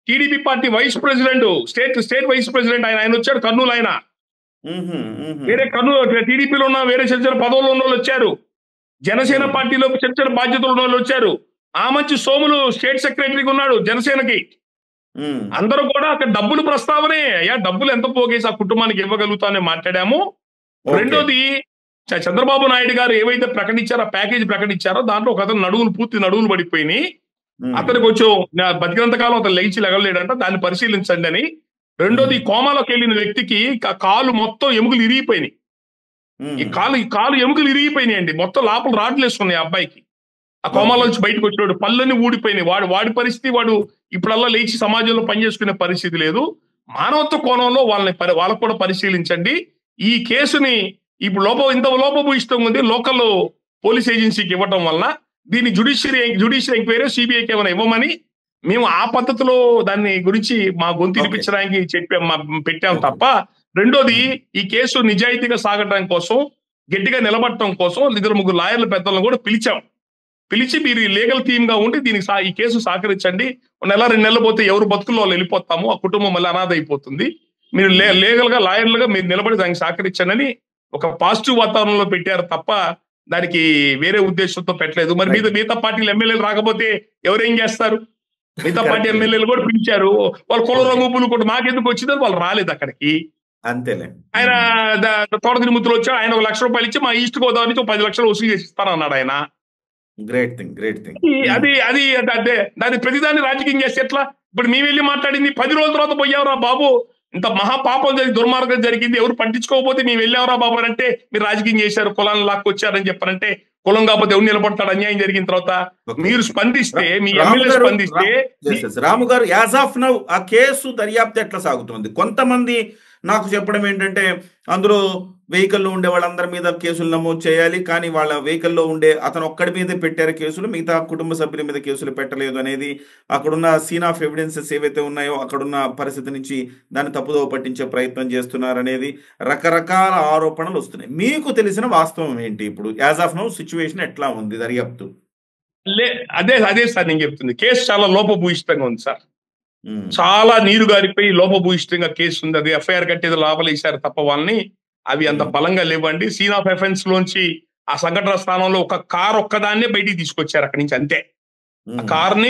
S2: TDP party vice president, state vice president ఆయన వచ్చాడు, కర్నూలు. ఆయన వేరే కర్నూలు టీడీపీలో ఉన్న వేరే చిన్న పదవుల్లో ఉన్న వాళ్ళు వచ్చారు. జనసేన పార్టీలో చిన్న బాధ్యతలు ఉన్న వాళ్ళు వచ్చారు. ఆమంచి సోములు స్టేట్ సెక్రటరీగా ఉన్నాడు జనసేనకి. అందరూ కూడా అక్కడ డబ్బులు ప్రస్తావనే, అయ్యా డబ్బులు ఎంత పోగేసి ఆ కుటుంబానికి ఇవ్వగలుగుతామని మాట్లాడాము. రెండోది చంద్రబాబు నాయుడు గారు ఏవైతే ప్రకటించారో, ఆ ప్యాకేజీ ప్రకటించారో దాంట్లో ఒక అతను పూర్తి నడువులు పడిపోయినాయి, అతను కొంచెం బతికినంత కాలం అతను లెగలేడంట, దాన్ని పరిశీలించండి అని. రెండోది కోమాలోకి వెళ్ళిన వ్యక్తికి కాలు మొత్తం ఎముకలు ఇరిగిపోయినాయి. ఈ కాలు ఎముకలు ఇరిగిపోయినాయి అండి, మొత్తం లోపల రాడ్లు వేసుకున్నాయి ఆ అబ్బాయికి. ఆ కోమాలో నుంచి బయటకు వచ్చినాడు, పళ్ళని ఊడిపోయినాయి. వాడి పరిస్థితి, వాడు ఇప్పుడల్లా లేచి సమాజంలో పనిచేసుకునే పరిస్థితి లేదు. మానవత్వ కోణంలో వాళ్ళకు కూడా పరిశీలించండి. ఈ కేసుని ఇప్పుడు ఇంత లోపభూయిష్టం ఉంది, లోకల్ పోలీస్ ఏజెన్సీకి ఇవ్వటం వలన దీన్ని జ్యుడిషియల్ ఎంక్వైరీ సిబిఐకి ఏమైనా ఇవ్వమని మేము ఆ పద్ధతిలో దాన్ని గురించి మా గొంతు
S1: ఓకే.
S2: వినిపించడానికి పెట్టాం
S1: ఓకే.
S2: తప్ప, రెండోది ఈ కేసు నిజాయితీగా సాగడం కోసం, గట్టిగా నిలబడటం కోసం 2-3 లాయర్ల పెద్దలను కూడా పిలిచి మీరు లీగల్ టీమ్ గా ఉండి దీనికి ఈ కేసు సహకరించండి. 1-2 నెలలు పోతే ఎవరు బతుకుల్లో వాళ్ళు వెళ్ళిపోతాము, ఆ కుటుంబం మళ్ళీ అనాథ అయిపోతుంది. మీరు లీగల్ గా లాయర్లుగా మీరు నిలబడి దానికి సహకరించండి అని ఒక పాజిటివ్ వాతావరణంలో పెట్టారు తప్ప దానికి వేరే ఉద్దేశంతో పెట్టలేదు. మరి మిగతా పార్టీలు ఎమ్మెల్యేలు రాకపోతే ఎవరేం చేస్తారు? మిగతా పార్టీ ఎమ్మెల్యేలు కూడా పిలిచారు. వాళ్ళు కుల రంగుపులు కూడా మాకెందుకు వచ్చిందని వాళ్ళు రాలేదు అక్కడికి.
S1: అంతేలే.
S2: ఆయన తోట తిరుమతులు వచ్చి ఆయన 1 లక్ష రూపాయలు ఇచ్చి మా ఈస్ట్ గోదావరి నుంచి 10 లక్షలు వసూలు చేసి ఇస్తానన్నాడు ఆయన.
S1: Great thing.
S2: దాని ప్రతిదాన్ని రాజకీయం చేస్తే ఎట్లా? ఇప్పుడు మేము వెళ్ళి మాట్లాడింది 10 రోజుల తర్వాత పోయావురా బాబు, ఇంత మహాపాపం దుర్మార్గం జరిగింది, ఎవరు పట్టించుకోకపోతే మేము వెళ్ళావురా బాబు అని అంటే మీరు రాజకీయం చేశారు, కులాన్ని లాక్కొచ్చారని చెప్పారంటే కులం కాకపోతే ఎవరు నిలబడతాడు అన్యాయం జరిగిన తర్వాత? మీరు స్పందిస్తే, మీ ఎమ్మెల్యే స్పందిస్తే.
S1: రాము గారు, యాజ్ ఆఫ్ నౌ ఆ కేసు దర్యాప్తు ఎట్లా సాగుతుంది? కొంతమంది నాకు చెప్పడం ఏంటంటే అందులో వెహికల్లో ఉండే వాళ్ళందరి మీద కేసులు నమోదు చేయాలి, కానీ వాళ్ళ వెహికల్లో ఉండే అతను ఒక్కడి మీదే పెట్టారు కేసులు, మిగతా కుటుంబ సభ్యుల మీద కేసులు పెట్టలేదు అనేది అక్కడున్న సీన్ ఆఫ్ ఎవిడెన్సెస్ ఏవైతే ఉన్నాయో అక్కడున్న పరిస్థితి నుంచి దాన్ని తప్పుదోవ పట్టించే ప్రయత్నం చేస్తున్నారు అనేది రకరకాల ఆరోపణలు వస్తున్నాయి. మీకు తెలిసిన వాస్తవం ఏంటి? ఇప్పుడు యాజ్ ఆఫ్ నౌ సిచ్యువేషన్ ఎట్లా ఉంది దర్యాప్తు?
S2: అదే సార్ నేను చెప్తుంది. కేసు చాలా లోపభూయిష్టంగా ఉంది సార్. చాలా నీరు గారిపోయి లోపభూయిష్టంగా కేసు ఉంది. అది ఎఫ్ఐఆర్ కట్టేది లోపలేశారు తప్ప వాళ్ళని అవి అంత బలంగా లేవండి. సీన్ ఆఫ్ ఎఫెన్స్ లోంచి ఆ సంఘటన స్థానంలో ఒక కార్ ఒక్కదాన్నే బయటికి తీసుకొచ్చారు అక్కడి నుంచి, అంతే. ఆ కార్ని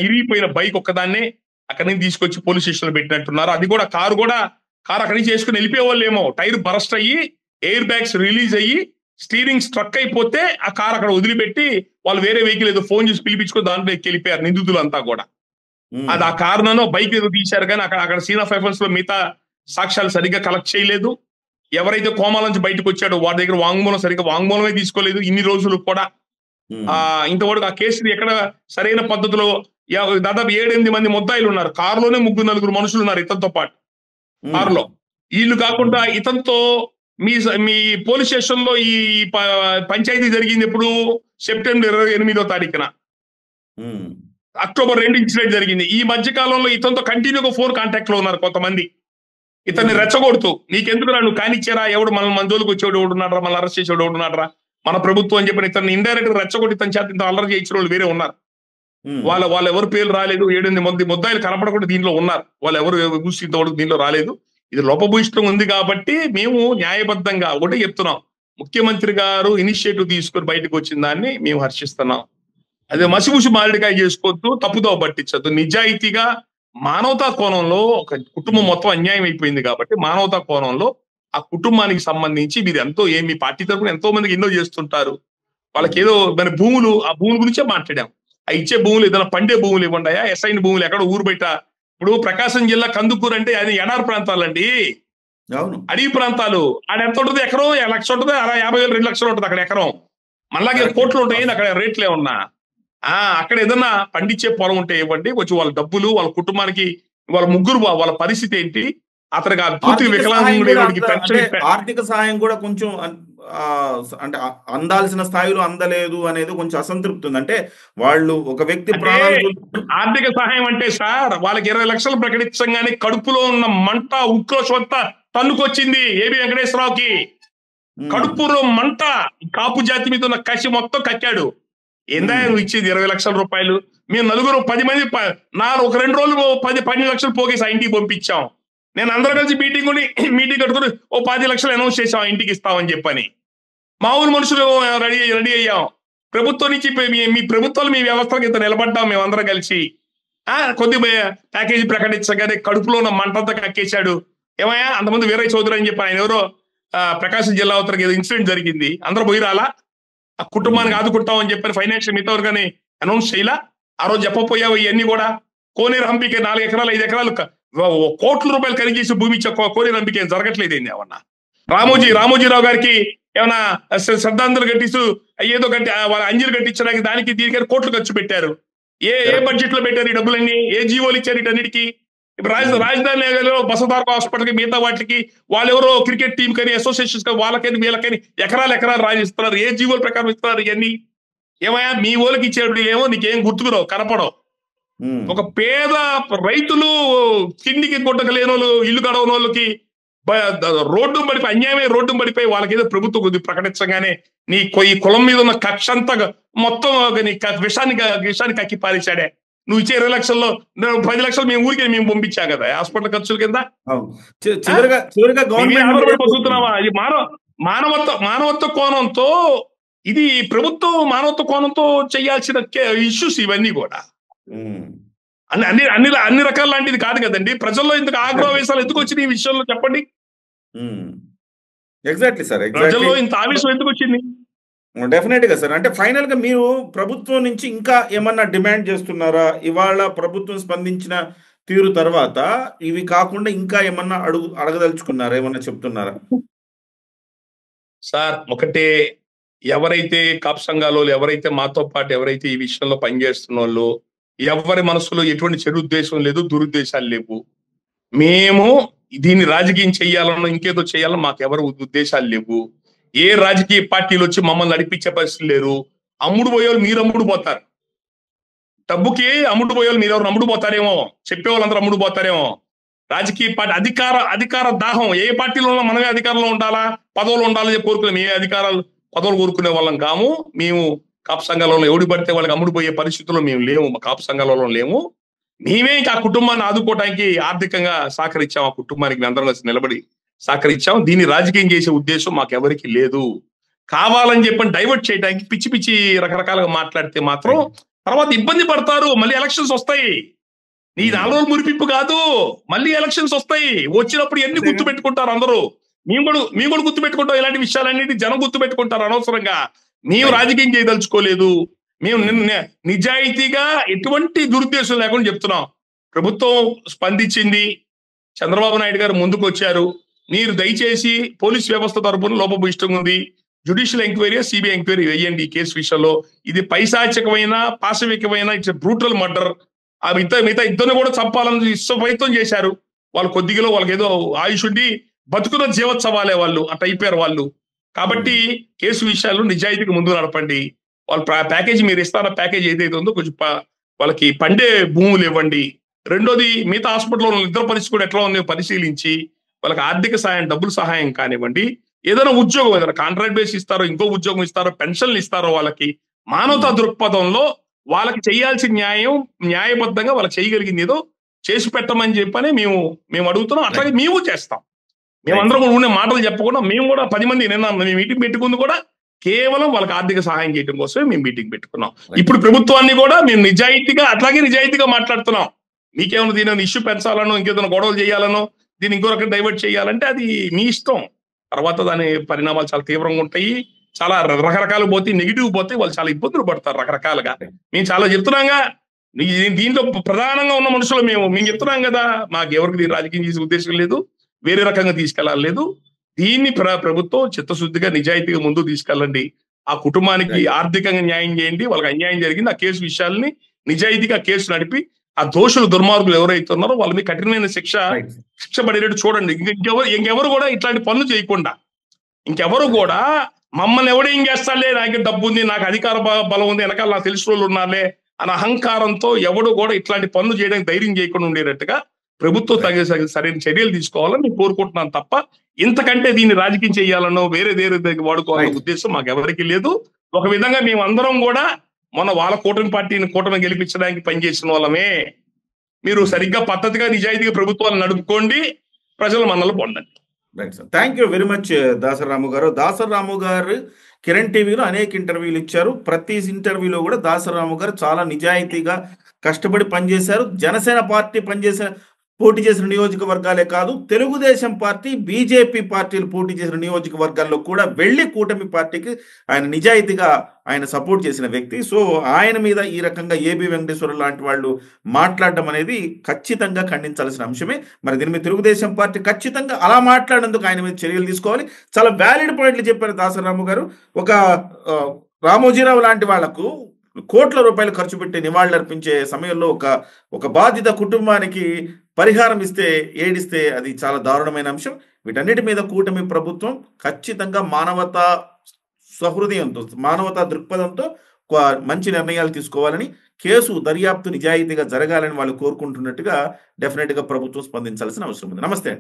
S2: ఇరిగిపోయిన బైక్ ఒక్కదాన్నే అక్కడి నుంచి తీసుకొచ్చి పోలీస్ స్టేషన్ లో పెట్టినట్టున్నారు. అది కూడా కారు అక్కడి నుంచి వేసుకుని వెళ్ళిపోయేవాళ్ళేమో. టైర్ బరస్ట్ అయ్యి ఎయిర్ బ్యాగ్స్ రిలీజ్ అయ్యి స్టీరింగ్ స్ట్రక్ అయిపోతే ఆ కార్ అక్కడ వదిలిపెట్టి వాళ్ళు వేరే వెహికల్ ఏదో ఫోన్ చేసి పిలిపించుకొని దాంట్లో వెళ్ళిపోయారు నిందితులంతా కూడా. అది ఆ కారణంలో బైక్ ఏదో తీశారు, కానీ అక్కడ సీన్ ఆఫ్ ఎఫెన్స్ లో మిగతా సాక్ష్యాలు సరిగ్గా కలెక్ట్ చేయలేదు. ఎవరైతే కోమాల నుంచి బయటకు వచ్చాడో వాడి దగ్గర వాంగ్మూలమే తీసుకోలేదు ఇన్ని రోజులు కూడా. ఇంతవరకు ఆ కేసుని ఎక్కడ సరైన పద్ధతిలో దాదాపు 7-8 మంది ముద్దాయిలు ఉన్నారు. కారులోనే 3-4 మనుషులు ఉన్నారు ఇతనితో పాటు కారులో. వీళ్ళు కాకుండా ఇతనితో మీ పోలీస్ స్టేషన్ లో ఈ పంచాయతీ జరిగింది ఎప్పుడు? సెప్టెంబర్ 28వ తారీఖున. అక్టోబర్ 2 ఇన్సిడెంట్ జరిగింది. ఈ మధ్య కాలంలో ఇతనితో కంటిన్యూగా ఫోన్ కాంటాక్ట్ లో ఉన్నారు కొంతమంది. ఇతన్ని రెచ్చగొడుతూ, నీకెందుకు నువ్వు కానిచ్చారా, ఎవడు మన జోలికి వచ్చేవాడు ఎవడున్నాడ్రా, మన అరెస్ట్ చేసేవాడు ఎవడున్నాడ్రా, మన ప్రభుత్వం అని చెప్పి ఇతన్ని ఇండైరెక్ట్ గా రెచ్చగొట్టి ఇతని చేత ఇంత అల్లరి చేయించిన వాళ్ళు వేరే ఉన్నారు. వాళ్ళు ఎవరు పేర్లు రాలేదు. 7-8 మంది ముద్దాయిలు కనపడకుండా దీనిలో ఉన్నారు. వాళ్ళు ఎవరు ఇంతవరకు దీనిలో రాలేదు. ఇది లోపభూయిష్టం ఉంది కాబట్టి మేము న్యాయబద్ధంగా ఒకటే చెప్తున్నాం. ముఖ్యమంత్రి గారు ఇనిషియేటివ్ తీసుకుని బయటకు వచ్చిన దాన్ని మేము హర్షిస్తున్నాం. అదే మసిముసి మామిడికాయ చేసుకోవద్దు, తప్పుదోవ పట్టించద్దు. నిజాయితీగా మానవతా కోణంలో ఒక కుటుంబం మొత్తం అన్యాయం అయిపోయింది కాబట్టి మానవతా కోణంలో ఆ కుటుంబానికి సంబంధించి మీరు మీ పార్టీ తరఫున ఎంతో మందికి ఎన్నో చేస్తుంటారు. వాళ్ళకి ఏదో మన ఆ భూముల గురించే మాట్లాడాం. ఆ ఇచ్చే భూములు ఏదైనా పండే భూములు ఇవ్వండి, ఎస్ఐన్ భూములు ఎక్కడ ఊరు బయట. ఇప్పుడు ప్రకాశం జిల్లా కందుకూరు అంటే అది ఎడారి ప్రాంతాలండి, అడవి ప్రాంతాలు. ఆడ ఎంత ఉంటుంది ఎకరం? 1 లక్ష ఉంటుంది, 50,000 2 లక్షలు ఉంటుంది అక్కడ ఎకరం. మళ్ళాగే కోట్లు ఉంటాయి అక్కడ రేట్లు ఏమన్నా. అక్కడ ఏదన్నా పండించే పొలం ఉంటే ఇవ్వండి. కొంచెం వాళ్ళ డబ్బులు, వాళ్ళ కుటుంబానికి, వాళ్ళ ముగ్గురు వాళ్ళ పరిస్థితి ఏంటి, అతనికి పూర్తి వికలాంగుడికి
S1: ఆర్థిక సహాయం కూడా కొంచెం అంటే అందాల్సిన స్థాయిలో అందలేదు అనేది కొంచెం అసంతృప్తి ఉంది. అంటే వాళ్ళు ఒక వ్యక్తి
S2: ఆర్థిక సహాయం అంటే సార్ వాళ్ళకి 20 లక్షలు ప్రకటించగానే కడుపులో ఉన్న మంట, ఉక్రోషం అంతా తన్నుకొచ్చింది ఏబి వెంకటేశ్వరరావుకి. కడుపులో మంట, కాపు జాతి మీద ఉన్న కసి మొత్తం కక్కాడు. ఏందా నువ్వు ఇచ్చేది 20 లక్షల రూపాయలు? మేము నలుగురు 10 మంది ఒక 2 రోజులు 10 లక్షలు పోగేసి ఆ ఇంటికి పంపించాం. నేను అందరూ కలిసి మీటింగ్ కట్టుకుని 10 లక్షలు అనౌన్స్ చేసాం ఇంటికి ఇస్తామని చెప్పని. మామూలు మనుషులు రెడీ అయ్యాం. ప్రభుత్వం నుంచి మీ ప్రభుత్వాలు మీ వ్యవస్థలకు ఇంత నిలబడ్డాం మేమందరం కలిసి. కొద్ది ప్యాకేజీ ప్రకటించగానే కడుపులో ఉన్న మంటంతా కక్కేశాడు. ఏమయ్యా అంతమంది వీరయ్య చౌదరి అని చెప్పి ఆయన ఎవరో ప్రకాశం జిల్లా అవతలకి ఏదో ఇన్సిడెంట్ జరిగింది, అందరూ పోయి రాలా, ఆ కుటుంబానికి ఆదుకుంటామని చెప్పని ఫైనాన్షియల్ మిగతా కానీ అనౌన్స్ చేయలా. ఆ రోజు చెప్పపోయావు ఇవన్నీ కూడా. కోనేరు హంపికి 4 ఎకరాలు 5 ఎకరాలు కోట్ల రూపాయలు ఖరీదు చేసి భూమి ఇచ్చే కోనేరు హంపికి ఏం జరగట్లేదు ఏంది ఏమన్నా? రామోజీరావు గారికి ఏమన్నా శ్రద్ధాంజలి కట్టిస్తూ ఏదో వాళ్ళ అంజలి కట్టించడానికి దానికి దీనికి కోట్లు ఖర్చు పెట్టారు. ఏ బడ్జెట్ లో పెట్టారు ఈ డబ్బులన్నీ? ఏ జీవోలు ఇచ్చారు వీటన్నిటికీ? ఇప్పుడు రాజధాని బసవతారక హాస్పిటల్కి మిగతా వాటికి వాళ్ళెవరో క్రికెట్ టీం కానీ అసోసియేషన్స్ కానీ వాళ్ళకని వీళ్ళకని ఎకరాలు రాజిస్తున్నారు. ఏ జీవోల ప్రకారం ఇస్తున్నారు ఇవన్నీ? ఏమయ్యా మీ ఓళ్ళకి ఇచ్చేటప్పుడు ఏమో నీకేం గుర్తుకురావు, కనపడవు. ఒక పేద రైతులు కిందికి గుడ్డకు లేని వాళ్ళు, ఇల్లు గడవని వాళ్ళకి రోడ్డు పడిపోయి అన్యాయమే రోడ్డు పడిపోయి వాళ్ళకి ఏదో ప్రభుత్వం కొద్ది ప్రకటించగానే నీ ఈ కులం మీద ఉన్న కక్ష అంతా మొత్తం నీ విషాన్ని కక్కి పారేశాడే. నువ్వు ఇచ్చే 20 లక్షల్లో 10 లక్షలు మేము ఊరికి మేము పంపించాం కదా హాస్పిటల్ ఖర్చుల కింద. బతుకుతున్నావా? ఇది మానవత్వ కోణంతో, ఇది ప్రభుత్వం మానవత్వ కోణంతో చేయాల్సిన ఇష్యూస్ ఇవన్నీ కూడా. అన్ని రకాల లాంటిది కాదు కదండి. ప్రజల్లో ఇందుకు ఆగ్రహవేశాలు ఎందుకు వచ్చింది ఈ విషయంలో చెప్పండి.
S1: ఎగ్జాక్ట్లీ సార్,
S2: ప్రజల్లో ఇంత ఆవేశం ఎందుకు వచ్చింది?
S1: డెఫినెట్ గా సార్. అంటే ఫైనల్ గా మీరు ప్రభుత్వం నుంచి ఇంకా ఏమన్నా డిమాండ్ చేస్తున్నారా? ఇవాళ ప్రభుత్వం స్పందించిన తీరు తర్వాత ఇవి కాకుండా ఇంకా ఏమన్నా అడగదలుచుకున్నారా? ఏమన్నా చెప్తున్నారా?
S2: సార్ ఒకటే, ఎవరైతే కాపు సంఘాలు, ఎవరైతే మాతో పాటు ఎవరైతే ఈ విషయంలో పనిచేస్తున్న వాళ్ళు, ఎవరి మనసులో ఎటువంటి చెడు ఉద్దేశం లేదు, దురుద్దేశాలు లేవు. మేము దీన్ని రాజకీయం చేయాలన్నా ఇంకేదో చేయాలన్నా మాకు ఎవరు ఉద్దేశాలు లేవు. ఏ రాజకీయ పార్టీలు వచ్చి మమ్మల్ని నడిపించే పరిస్థితులు లేరు. అమ్ముడు పోయేవాళ్ళు మీరు అమ్ముడు పోతారు, డబ్బుకి అమ్ముడు పోయేవాళ్ళు మీరు ఎవరు అమ్ముడు పోతారేమో, చెప్పేవాళ్ళందరూ అమ్ముడు పోతారేమో. రాజకీయ పార్టీ అధికార దాహం, ఏ పార్టీలో ఉన్నా మనమే అధికారంలో ఉండాలా, పదవులు ఉండాలని కోరుకునే ఏ పదవులు కోరుకునే వాళ్ళం కాము. మేము కాపు సంఘాలలో ఎవడి పడితే వాళ్ళకి అమ్ముడు పోయే పరిస్థితుల్లో మేము లేము, కాపు సంఘాలలో లేము. మేమే ఇంకా ఆ కుటుంబాన్ని ఆదుకోవడానికి ఆర్థికంగా సహకరించాం, ఆ కుటుంబానికి అందరం కలిసి నిలబడి సహకరించాం. దీన్ని రాజకీయం చేసే ఉద్దేశం మాకెవరికి లేదు. కావాలని చెప్పని డైవర్ట్ చేయడానికి పిచ్చి పిచ్చి రకరకాలుగా మాట్లాడితే మాత్రం తర్వాత ఇబ్బంది పడతారు. మళ్ళీ ఎలక్షన్స్ వస్తాయి. నీ 4 రోజులు మురిపిప్పు కాదు, మళ్ళీ ఎలక్షన్స్ వస్తాయి. వచ్చినప్పుడు ఎన్ని గుర్తు పెట్టుకుంటారు అందరూ. మేము కూడా గుర్తు పెట్టుకుంటాం. ఇలాంటి విషయాలన్నిటి జనం గుర్తు పెట్టుకుంటారు అనవసరంగా. మేము రాజకీయం చేయదలుచుకోలేదు. మేము నిజాయితీగా ఎటువంటి దురుద్దేశం లేకుండా చెప్తున్నాం. ప్రభుత్వం స్పందించింది, చంద్రబాబు నాయుడు గారు ముందుకు వచ్చారు. మీరు దయచేసి పోలీస్ వ్యవస్థ తరపున లోపభూయిష్టంగా ఉంది, జ్యుడిషియల్ ఎంక్వైరీ, సిబిఐ ఎంక్వైరీ వేయండి ఈ కేసు విషయంలో. ఇది పైశాచికమైన, పాశవికమైన, ఇట్స్ బ్రూటల్ మర్డర్. ఆ మిగతా ఇద్దరిని కూడా చంపాలని ప్రయత్నం చేశారు. వాళ్ళు కొద్దిగా వాళ్ళకి ఏదో ఆయుష్ ఉండి బతుకున్న జీవోత్సవాలే వాళ్ళు అట్లా అయిపోయారు వాళ్ళు. కాబట్టి కేసు విషయాల్లో నిజాయితీకి ముందు నడపండి. వాళ్ళ ప్యాకేజీ మీరు ఇస్తారా, ప్యాకేజ్ ఏదైతే ఉందో కొంచెం వాళ్ళకి పండే భూములు ఇవ్వండి. రెండోది, మిగతా హాస్పిటల్లో ఇద్దరు పరిస్థితి కూడా ఎట్లా ఉందో పరిశీలించి వాళ్ళకి ఆర్థిక సహాయం, డబ్బులు సహాయం కానివ్వండి. ఏదైనా ఉద్యోగం, ఏదైనా కాంట్రాక్ట్ బేస్ ఇస్తారో, ఇంకో ఉద్యోగం ఇస్తారో, పెన్షన్లు ఇస్తారో, వాళ్ళకి మానవతా దృక్పథంలో వాళ్ళకి చేయాల్సిన న్యాయబద్ధంగా వాళ్ళకి చేయగలిగింది ఏదో చేసి పెట్టమని చెప్పని మేము అడుగుతున్నాం. అట్లాగే మేము చేస్తాం. మేమందరం కూడా ఉండే మాటలు చెప్పకుండా మేము కూడా 10 మంది నిన్న మేము మీటింగ్ పెట్టుకుంది కూడా కేవలం వాళ్ళకి ఆర్థిక సహాయం చేయడం కోసమే మేము మీటింగ్ పెట్టుకున్నాం. ఇప్పుడు ప్రభుత్వాన్ని కూడా మేము నిజాయితీగా మాట్లాడుతున్నాం. మీకేమైనా దీని ఇష్యూ పెంచాలనో, ఇంకేదైనా గొడవలు చేయాలనో, దీన్ని ఇంకో రకంగా డైవర్ట్ చేయాలంటే అది మీ ఇష్టం. తర్వాత దాని పరిణామాలు చాలా తీవ్రంగా ఉంటాయి. చాలా రకరకాలు పోతే, నెగిటివ్ పోతే వాళ్ళు చాలా ఇబ్బందులు పడతారు రకరకాలుగా. మేము చాలా చెప్తున్నాగా, దీంట్లో ప్రధానంగా ఉన్న మనుషులు మేము చెప్తున్నాం కదా, మాకు ఎవరికి రాజకీయం చేసే ఉద్దేశం లేదు, వేరే రకంగా తీసుకెళ్లాలేదు. దీన్ని ప్రభుత్వం చిత్తశుద్ధిగా నిజాయితీగా ముందుకు తీసుకెళ్ళండి. ఆ కుటుంబానికి ఆర్థికంగా న్యాయం చేయండి. వాళ్ళకి అన్యాయం జరిగింది, ఆ కేసు విషయాల్ని నిజాయితీగా కేసు నడిపి ఆ దోషులు, దుర్మార్గులు ఎవరైతే ఉన్నారో వాళ్ళ మీద కఠినమైన శిక్ష పడేటట్టు చూడండి. ఇంకెవరు కూడా ఇట్లాంటి పనులు చేయకుండా, ఇంకెవరు కూడా మమ్మల్ని ఎవడేం చేస్తాలే, నాకు డబ్బు ఉంది, నాకు అధికార బలం ఉంది, వెనకాల నాకు తెలిసిన వాళ్ళు ఉన్నారులే అన్న అహంకారంతో ఎవడు కూడా ఇట్లాంటి పనులు చేయడానికి ధైర్యం చేయకుండా ఉండేటట్టుగా ప్రభుత్వం సరైన చర్యలు తీసుకోవాలని నేను కోరుకుంటున్నాను తప్ప ఇంతకంటే దీన్ని రాజకీయం చేయాలనో వేరే వాడుకోవాలన్న ఉద్దేశం మాకు ఎవరికి లేదు. ఒక విధంగా మేము అందరం కూడా మొన్న వాళ్ళ కూటమి గెలిపించడానికి పనిచేసిన వాళ్ళమే. మీరు సరిగ్గా పద్ధతిగా నిజాయితీగా ప్రభుత్వాన్ని నడుపుకోండి, ప్రజల మన్నలు పొందండి.
S1: Right sir, thank you very much Dasaramu గారు. దాసరాము గారు కిరణ్ టీవీలో అనేక ఇంటర్వ్యూలు ఇచ్చారు. ప్రతి ఇంటర్వ్యూలో కూడా దాసరాము గారు చాలా నిజాయితీగా కష్టపడి పనిచేశారు. జనసేన పార్టీ పోటీ చేసిన నియోజకవర్గాలే కాదు, తెలుగుదేశం పార్టీ, బీజేపీ పార్టీలు పోటీ చేసిన నియోజకవర్గాల్లో కూడా వెళ్ళి కూటమి పార్టీకి ఆయన నిజాయితీగా ఆయన సపోర్ట్ చేసిన వ్యక్తి. సో ఆయన మీద ఈ రకంగా ఏబి వెంకటేశ్వర లాంటి వాళ్ళు మాట్లాడడం అనేది ఖచ్చితంగా ఖండించాల్సిన అంశమే. మరి దీని మీద తెలుగుదేశం పార్టీ ఖచ్చితంగా అలా మాట్లాడేందుకు ఆయన మీద చర్యలు తీసుకోవాలి. చాలా వ్యాలిడ్ పాయింట్లు చెప్పారు దాసరాము గారు. ఒక రామోజీరావు లాంటి వాళ్లకు కోట్ల రూపాయలు ఖర్చు పెట్టి నివాళులర్పించే సమయంలో ఒక బాధిత కుటుంబానికి పరిహారం ఇస్తే ఏడిస్తే అది చాలా దారుణమైన అంశం. వీటన్నిటి మీద కూటమి ప్రభుత్వం ఖచ్చితంగా మానవతా సహృదయంతో, మానవతా దృక్పథంతో మంచి నిర్ణయాలు తీసుకోవాలని, కేసు దర్యాప్తు నిజాయితీగా జరగాలని వాళ్ళు కోరుకుంటున్నట్టుగా డెఫినెట్‌గా ప్రభుత్వం స్పందించాల్సిన అవసరం ఉంది. నమస్తే అండి.